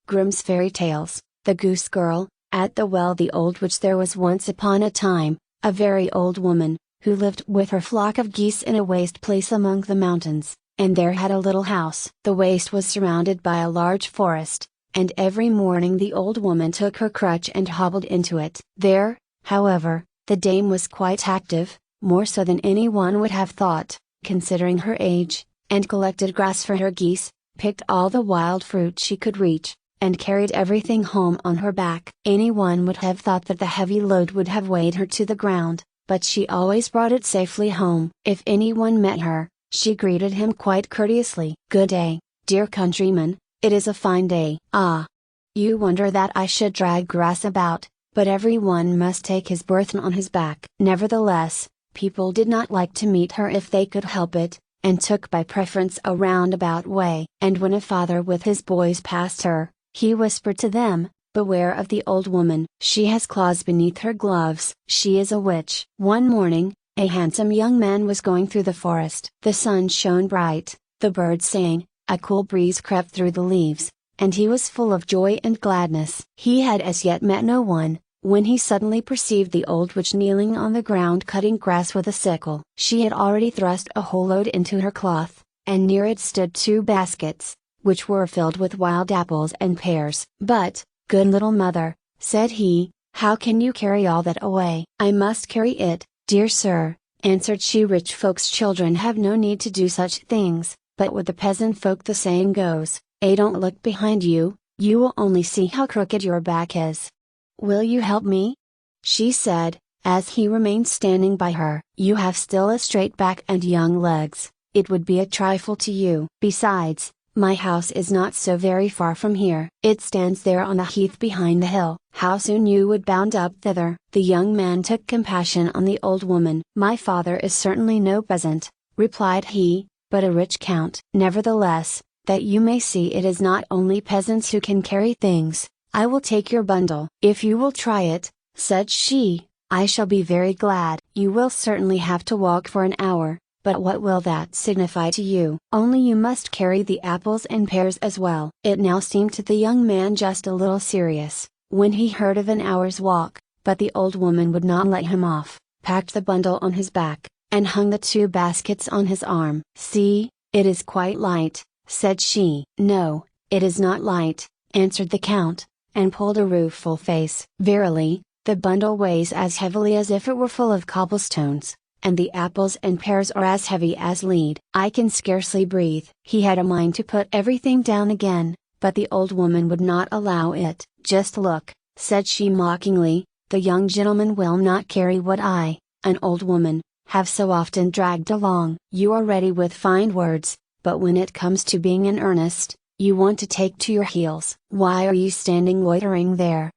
Grimm's Fairy Tales, The Goose Girl. At the well, the old witch. There was once upon a time, a very old woman, who lived with her flock of geese in a waste place among the mountains, and there had a little house. The waste was surrounded by a large forest, and every morning the old woman took her crutch and hobbled into it. There, however, the dame was quite active, more so than anyone would have thought, considering her age, and collected grass for her geese, picked all the wild fruit she could reach, and carried everything home on her back. Anyone would have thought that the heavy load would have weighed her to the ground, but she always brought it safely home. If anyone met her, she greeted him quite courteously. "Good day, dear countryman, it is a fine day." "Ah! You wonder that I should drag grass about, but everyone must take his burden on his back." Nevertheless, people did not like to meet her if they could help it, and took by preference a roundabout way. And when a father with his boys passed her, he whispered to them, "Beware of the old woman. She has claws beneath her gloves. She is a witch." One morning, a handsome young man was going through the forest. The sun shone bright, the birds sang, a cool breeze crept through the leaves, and he was full of joy and gladness. He had as yet met no one, when he suddenly perceived the old witch kneeling on the ground cutting grass with a sickle. She had already thrust a whole load into her cloth, and near it stood 2 baskets, which were filled with wild apples and pears. "But, good little mother," said he, "how can you carry all that away?" "I must carry it, dear sir," answered she. "Rich folks' children have no need to do such things, but with the peasant folk the saying goes, don't look behind you, you will only see how crooked your back is." "Will you help me?" she said, as he remained standing by her. "You have still a straight back and young legs, it would be a trifle to you. Besides, my house is not so very far from here. It stands there on the heath behind the hill. How soon you would bound up thither." The young man took compassion on the old woman. "My father is certainly no peasant," replied he, "but a rich count. Nevertheless, that you may see it is not only peasants who can carry things, I will take your bundle." "If you will try it," said she, "I shall be very glad." "You will certainly have to walk for an hour, but what will that signify to you? Only you must carry the apples and pears as well." It now seemed to the young man just a little serious, when he heard of an hour's walk, but the old woman would not let him off, packed the bundle on his back, and hung the 2 baskets on his arm. "See, it is quite light," said she. "No, it is not light," answered the count, and pulled a rueful face. "Verily, the bundle weighs as heavily as if it were full of cobblestones, and the apples and pears are as heavy as lead. I can scarcely breathe." He had a mind to put everything down again, but the old woman would not allow it. "Just look," said she mockingly, "the young gentleman will not carry what I, an old woman, have so often dragged along." "You are ready with fine words, but when it comes to being in earnest, you want to take to your heels. Why are you standing loitering there?"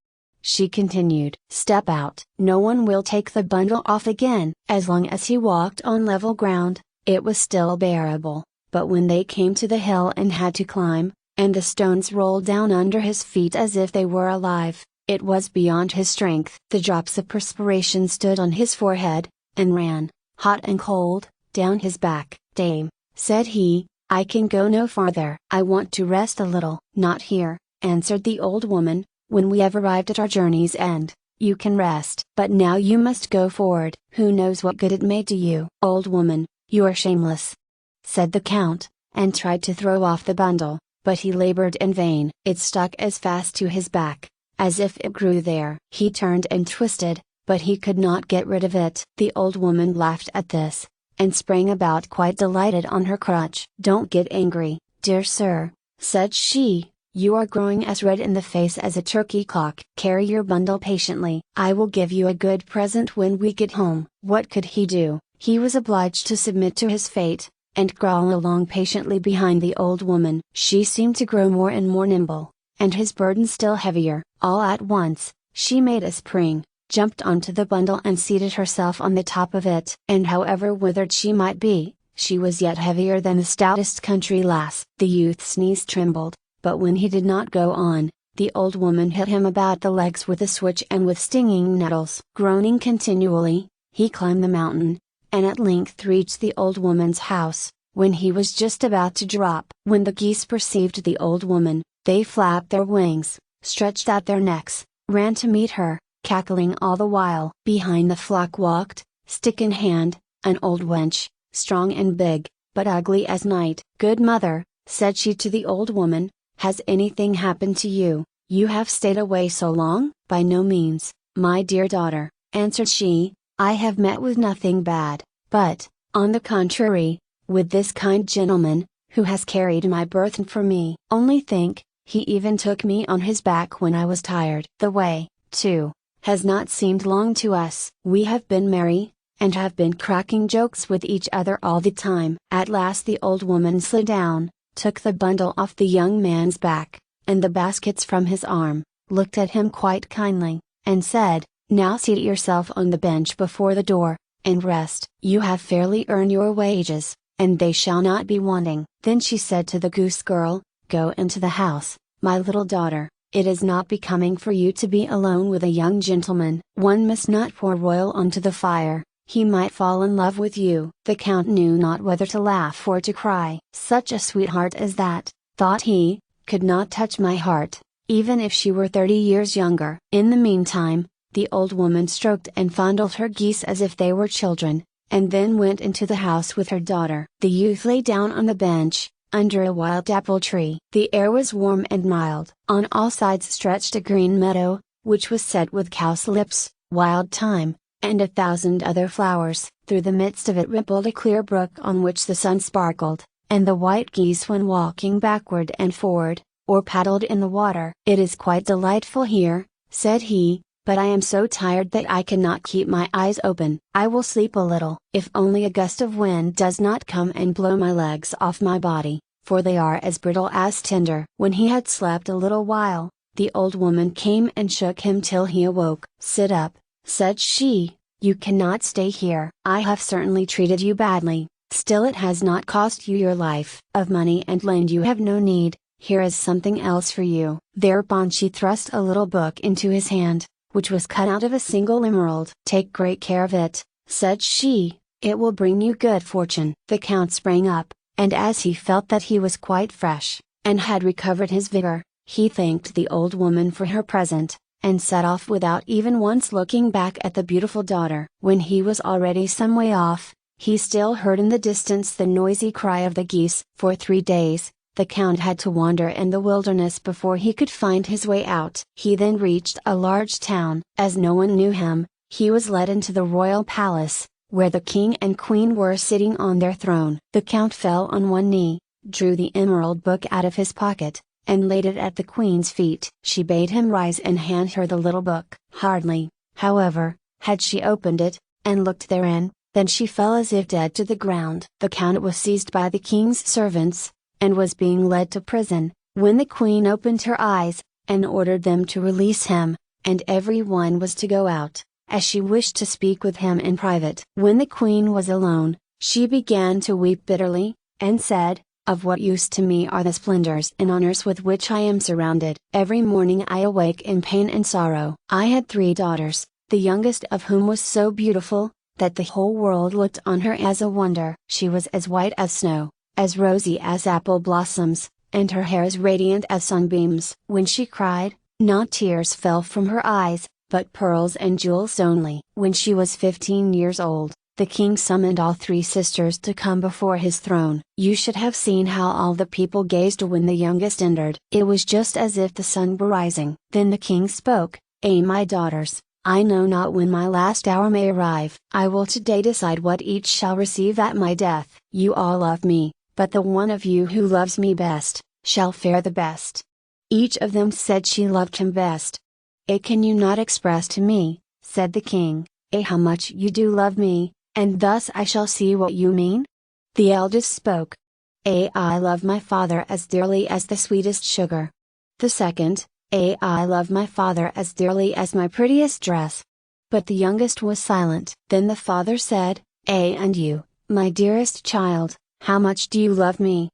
she continued. "Step out." No one will take the bundle off again. As long as he walked on level ground, it was still bearable, but when they came to the hill and had to climb, and the stones rolled down under his feet as if they were alive, it was beyond his strength. The drops of perspiration stood on his forehead, and ran, hot and cold, down his back. "Dame," said he, "I can go no farther. I want to rest a little." "Not here," answered the old woman, "when we have arrived at our journey's end, you can rest. But now you must go forward. Who knows what good it may do you?" "Old woman, you are shameless," said the count, and tried to throw off the bundle, but he labored in vain. It stuck as fast to his back, as if it grew there. He turned and twisted, but he could not get rid of it. The old woman laughed at this, and sprang about quite delighted on her crutch. "Don't get angry, dear sir," said she, "you are growing as red in the face as a turkey cock. Carry your bundle patiently. I will give you a good present when we get home." What could he do? He was obliged to submit to his fate, and crawl along patiently behind the old woman. She seemed to grow more and more nimble, and his burden still heavier. All at once, she made a spring, jumped onto the bundle and seated herself on the top of it. And however withered she might be, she was yet heavier than the stoutest country lass. The youth's knees trembled, but when he did not go on, the old woman hit him about the legs with a switch and with stinging nettles. Groaning continually, he climbed the mountain, and at length reached the old woman's house, when he was just about to drop. When the geese perceived the old woman, They flapped their wings, stretched out their necks, ran to meet her, cackling all the while. Behind the flock walked, stick in hand, an old wench, strong and big, but ugly as night. "Good mother," said she to the old woman, "has anything happened to you? You have stayed away so long?" "By no means, my dear daughter," answered she, "I have met with nothing bad, but, on the contrary, with this kind gentleman, who has carried my burthen for me. Only think, he even took me on his back when I was tired. The way, too, has not seemed long to us. We have been merry, and have been cracking jokes with each other all the time." At last the old woman slid down, took the bundle off the young man's back, and the baskets from his arm, looked at him quite kindly, and said, "Now seat yourself on the bench before the door, and rest. You have fairly earned your wages, and they shall not be wanting." Then she said to the goose girl, "Go into the house, my little daughter. It is not becoming for you to be alone with a young gentleman. One must not pour oil onto the fire, he might fall in love with you." The count knew not whether to laugh or to cry. "Such a sweetheart as that," thought he, "could not touch my heart, even if she were 30 years younger." In the meantime, the old woman stroked and fondled her geese as if they were children, and then went into the house with her daughter. The youth lay down on the bench, under a wild apple tree. The air was warm and mild. On all sides stretched a green meadow, which was set with cowslips, wild thyme, and 1,000 other flowers. Through the midst of it rippled a clear brook on which the sun sparkled, and the white geese went walking backward and forward, or paddled in the water. "It is quite delightful here," said he, "but I am so tired that I cannot keep my eyes open. I will sleep a little. If only a gust of wind does not come and blow my legs off my body, for they are as brittle as tinder." When he had slept a little while, the old woman came and shook him till he awoke. "Sit up," said she, "you cannot stay here. I have certainly treated you badly, still it has not cost you your life. Of money and land you have no need, here is something else for you." Thereupon she thrust a little book into his hand, which was cut out of a single emerald. "Take great care of it," said she, "it will bring you good fortune." The count sprang up, and as he felt that he was quite fresh, and had recovered his vigor, he thanked the old woman for her present, and set off without even once looking back at the beautiful daughter. When he was already some way off, he still heard in the distance the noisy cry of the geese. For 3 days, the count had to wander in the wilderness before he could find his way out. He then reached a large town. As no one knew him, he was led into the royal palace, where the king and queen were sitting on their throne. The count fell on one knee, drew the emerald book out of his pocket, and laid it at the queen's feet. She bade him rise and hand her the little book. Hardly, however, had she opened it, and looked therein, than she fell as if dead to the ground. The count was seized by the king's servants, and was being led to prison, when the queen opened her eyes, and ordered them to release him, and every one was to go out, as she wished to speak with him in private. When the queen was alone, she began to weep bitterly, and said, "Of what use to me are the splendors and honors with which I am surrounded? Every morning I awake in pain and sorrow." I had 3 daughters, the youngest of whom was so beautiful, that the whole world looked on her as a wonder. She was as white as snow, as rosy as apple blossoms, and her hair as radiant as sunbeams. When she cried, not tears fell from her eyes, but pearls and jewels only. When she was 15 years old, the king summoned all 3 sisters to come before his throne. You should have seen how all the people gazed when the youngest entered. It was just as if the sun were rising. Then the king spoke, my daughters, I know not when my last hour may arrive. I will today decide what each shall receive at my death. You all love me, but the one of you who loves me best, shall fare the best." Each of them said she loved him best. Can you not express to me," said the king, how much you do love me, and thus I shall see what you mean?" The eldest spoke. I love my father as dearly as the sweetest sugar." The second, I love my father as dearly as my prettiest dress." But the youngest was silent. Then the father said, and you, my dearest child, how much do you love me?"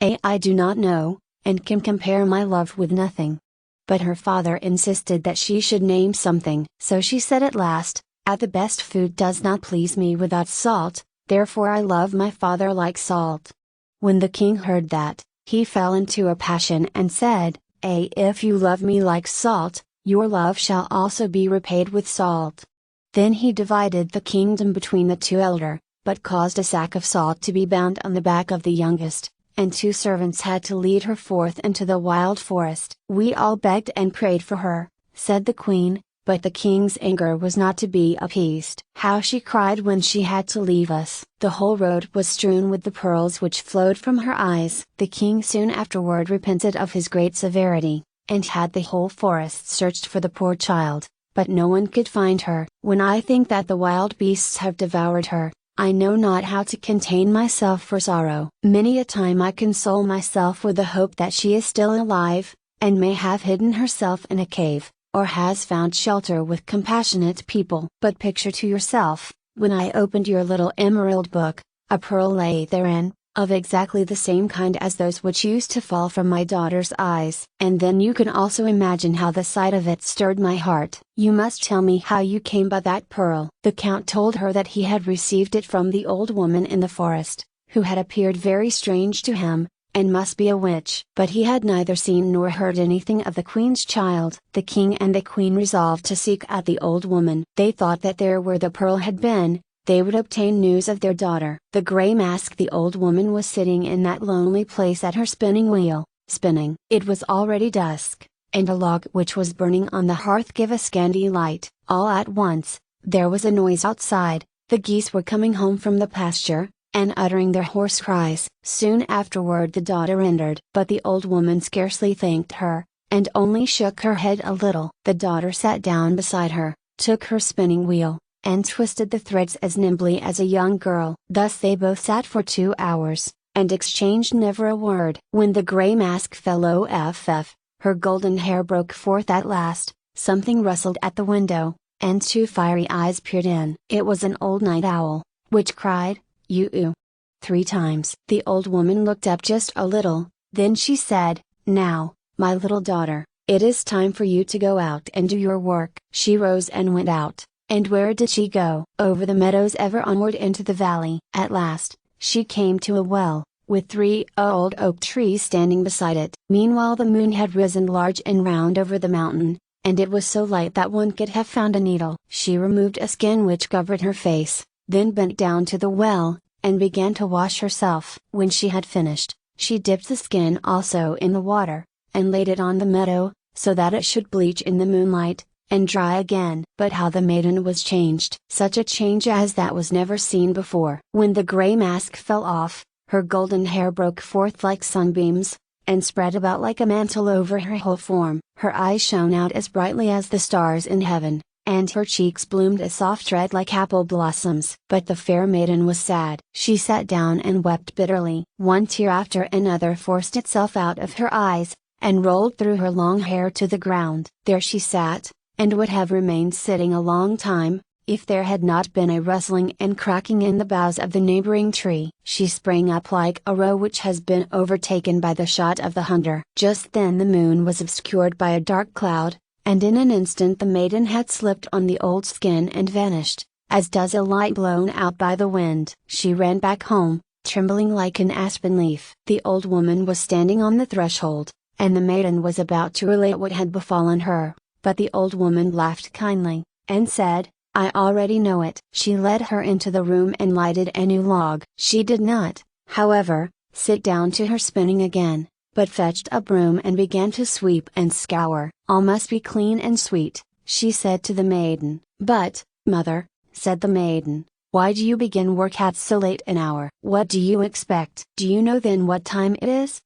I do not know, and can compare my love with nothing." But her father insisted that she should name something. So she said at last, "At the best food does not please me without salt, therefore I love my father like salt." When the king heard that, he fell into a passion and said, If you love me like salt, your love shall also be repaid with salt. Then he divided the kingdom between the two elder, but caused a sack of salt to be bound on the back of the youngest, and 2 servants had to lead her forth into the wild forest. We all begged and prayed for her, said the queen, but the king's anger was not to be appeased. How she cried when she had to leave us! The whole road was strewn with the pearls which flowed from her eyes. The king soon afterward repented of his great severity, and had the whole forest searched for the poor child, but no one could find her. When I think that the wild beasts have devoured her, I know not how to contain myself for sorrow. Many a time I console myself with the hope that she is still alive, and may have hidden herself in a cave, or has found shelter with compassionate people. But picture to yourself, when I opened your little emerald book, a pearl lay therein, of exactly the same kind as those which used to fall from my daughter's eyes. And then you can also imagine how the sight of it stirred my heart. You must tell me how you came by that pearl. The count told her that he had received it from the old woman in the forest, who had appeared very strange to him, and must be a witch. But he had neither seen nor heard anything of the queen's child. The king and the queen resolved to seek out the old woman. They thought that there where the pearl had been, they would obtain news of their daughter. The gray mask, the old woman was sitting in that lonely place at her spinning wheel, spinning. It was already dusk, and a log which was burning on the hearth gave a scanty light. All at once, there was a noise outside. The geese were coming home from the pasture, and uttering their hoarse cries. Soon afterward the daughter entered, but the old woman scarcely thanked her, and only shook her head a little. The daughter sat down beside her, took her spinning wheel, and twisted the threads as nimbly as a young girl. Thus they both sat for 2 hours, and exchanged never a word. When the gray mask fell off, her golden hair broke forth at last, something rustled at the window, and 2 fiery eyes peered in. It was an old night owl, which cried, "You!" 3 times. The old woman looked up just a little, then she said, "Now, my little daughter, it is time for you to go out and do your work." She rose and went out. And where did she go? Over the meadows, ever onward into the valley. At last, she came to a well, with 3 old oak trees standing beside it. Meanwhile the moon had risen large and round over the mountain, and it was so light that one could have found a needle. She removed a skin which covered her face, then bent down to the well, and began to wash herself. When she had finished, she dipped the skin also in the water, and laid it on the meadow, so that it should bleach in the moonlight, and dry again. But how the maiden was changed! Such a change as that was never seen before. When the gray mask fell off, her golden hair broke forth like sunbeams, and spread about like a mantle over her whole form. Her eyes shone out as brightly as the stars in heaven, and her cheeks bloomed a soft red like apple blossoms. But the fair maiden was sad. She sat down and wept bitterly. One tear after another forced itself out of her eyes, and rolled through her long hair to the ground. There she sat, and would have remained sitting a long time, if there had not been a rustling and cracking in the boughs of the neighboring tree. She sprang up like a roe which has been overtaken by the shot of the hunter. Just then the moon was obscured by a dark cloud, and in an instant the maiden had slipped on the old skin and vanished, as does a light blown out by the wind. She ran back home, trembling like an aspen leaf. The old woman was standing on the threshold, and the maiden was about to relate what had befallen her. But the old woman laughed kindly, and said, "I already know it." She led her into the room and lighted a new log. She did not, however, sit down to her spinning again, but fetched a broom and began to sweep and scour. "All must be clean and sweet," she said to the maiden. "But, mother," said the maiden, "why do you begin work at so late an hour? What do you expect?" "Do you know then what time it is?"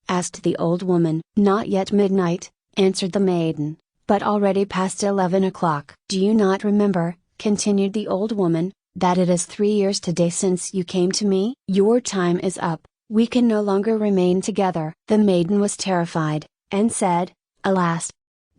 asked the old woman. "Not yet midnight," answered the maiden, "but already past 11 o'clock." "Do you not remember," continued the old woman, "that it is 3 years today since you came to me? Your time is up, we can no longer remain together." The maiden was terrified, and said, "Alas!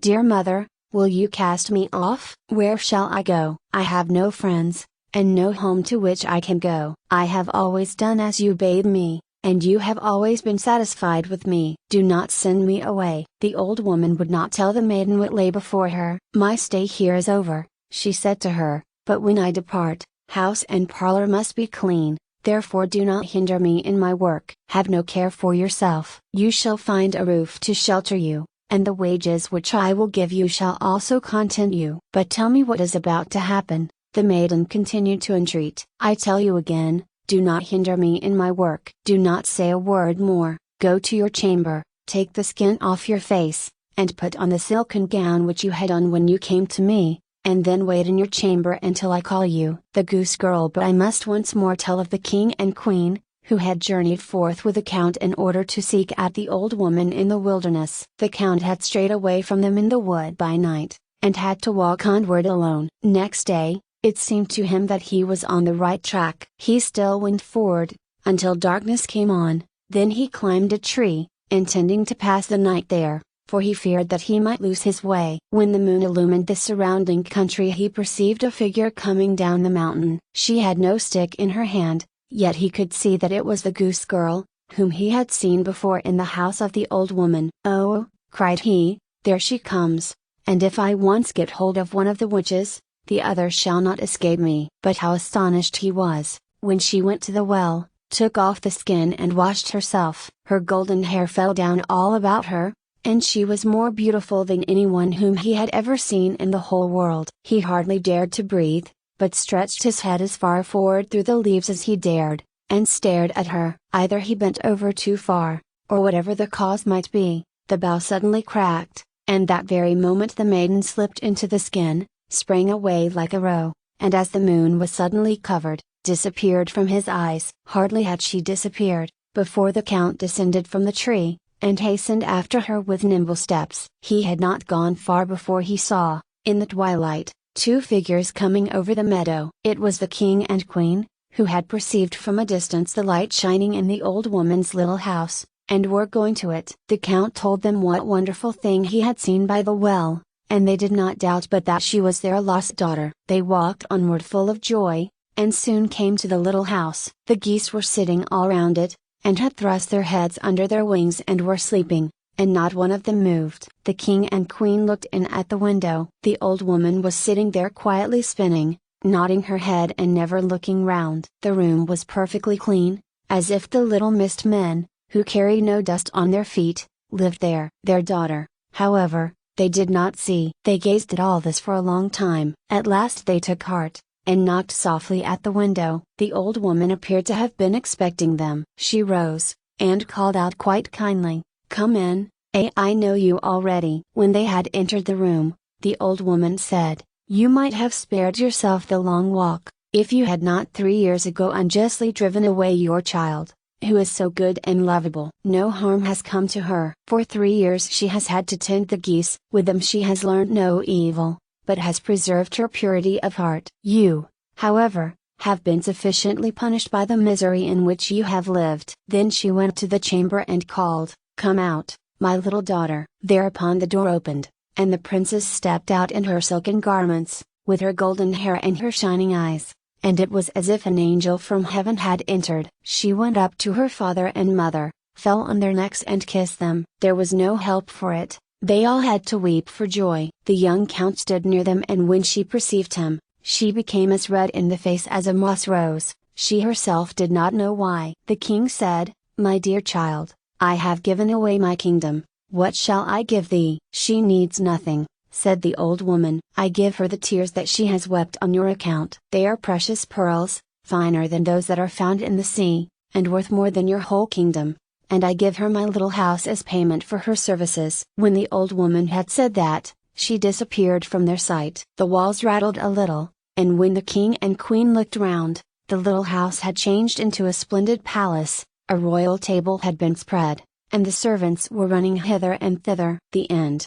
Dear mother, will you cast me off? Where shall I go? I have no friends, and no home to which I can go. I have always done as you bade me, and you have always been satisfied with me. Do not send me away." The old woman would not tell the maiden what lay before her. "My stay here is over," she said to her, "but when I depart, house and parlor must be clean, therefore do not hinder me in my work. Have no care for yourself. You shall find a roof to shelter you, and the wages which I will give you shall also content you. But tell me what is about to happen." The maiden continued to entreat. "I tell you again, do not hinder me in my work. Do not say a word more. Go to your chamber, take the skin off your face, and put on the silken gown which you had on when you came to me, and then wait in your chamber until I call you." The goose girl. But I must once more tell of the king and queen, who had journeyed forth with the count in order to seek out the old woman in the wilderness. The count had strayed away from them in the wood by night, and had to walk onward alone. Next day, it seemed to him that he was on the right track. He still went forward, until darkness came on, then he climbed a tree, intending to pass the night there, for he feared that he might lose his way. When the moon illumined the surrounding country, he perceived a figure coming down the mountain. She had no stick in her hand, yet he could see that it was the goose girl, whom he had seen before in the house of the old woman. "Oh," cried he, "there she comes, and if I once get hold of one of the witches, the other shall not escape me." But how astonished he was, when she went to the well, took off the skin and washed herself. Her golden hair fell down all about her, and she was more beautiful than anyone whom he had ever seen in the whole world. He hardly dared to breathe, but stretched his head as far forward through the leaves as he dared, and stared at her. Either he bent over too far, or whatever the cause might be, the bough suddenly cracked, and that very moment the maiden slipped into the skin, sprang away like a roe, and as the moon was suddenly covered, disappeared from his eyes. Hardly had she disappeared, before the count descended from the tree, and hastened after her with nimble steps. He had not gone far before he saw, in the twilight, two figures coming over the meadow. It was the king and queen, who had perceived from a distance the light shining in the old woman's little house, and were going to it. The count told them what wonderful thing he had seen by the well, and they did not doubt but that she was their lost daughter. They walked onward full of joy, and soon came to the little house. The geese were sitting all round it, and had thrust their heads under their wings and were sleeping, and not one of them moved. The king and queen looked in at the window. The old woman was sitting there quietly spinning, nodding her head and never looking round. The room was perfectly clean, as if the little mist men, who carry no dust on their feet, lived there. Their daughter, however, they did not see. They gazed at all this for a long time. At last they took heart, and knocked softly at the window. The old woman appeared to have been expecting them. She rose, and called out quite kindly, "Come in, I know you already." When they had entered the room, the old woman said, "You might have spared yourself the long walk, if you had not 3 years ago unjustly driven away your child, who is so good and lovable. No harm has come to her. For 3 years she has had to tend the geese, with them she has learned no evil, but has preserved her purity of heart. You, however, have been sufficiently punished by the misery in which you have lived." Then she went to the chamber and called, "Come out, my little daughter." Thereupon the door opened, and the princess stepped out in her silken garments, with her golden hair and her shining eyes, and it was as if an angel from heaven had entered. She went up to her father and mother, fell on their necks and kissed them. There was no help for it, they all had to weep for joy. The young count stood near them, and when she perceived him, she became as red in the face as a moss rose. She herself did not know why. The king said, "My dear child, I have given away my kingdom, what shall I give thee?" "She needs nothing," said the old woman. "I give her the tears that she has wept on your account. They are precious pearls, finer than those that are found in the sea, and worth more than your whole kingdom, and I give her my little house as payment for her services." When the old woman had said that, she disappeared from their sight. The walls rattled a little, and when the king and queen looked round, the little house had changed into a splendid palace, a royal table had been spread, and the servants were running hither and thither. The end.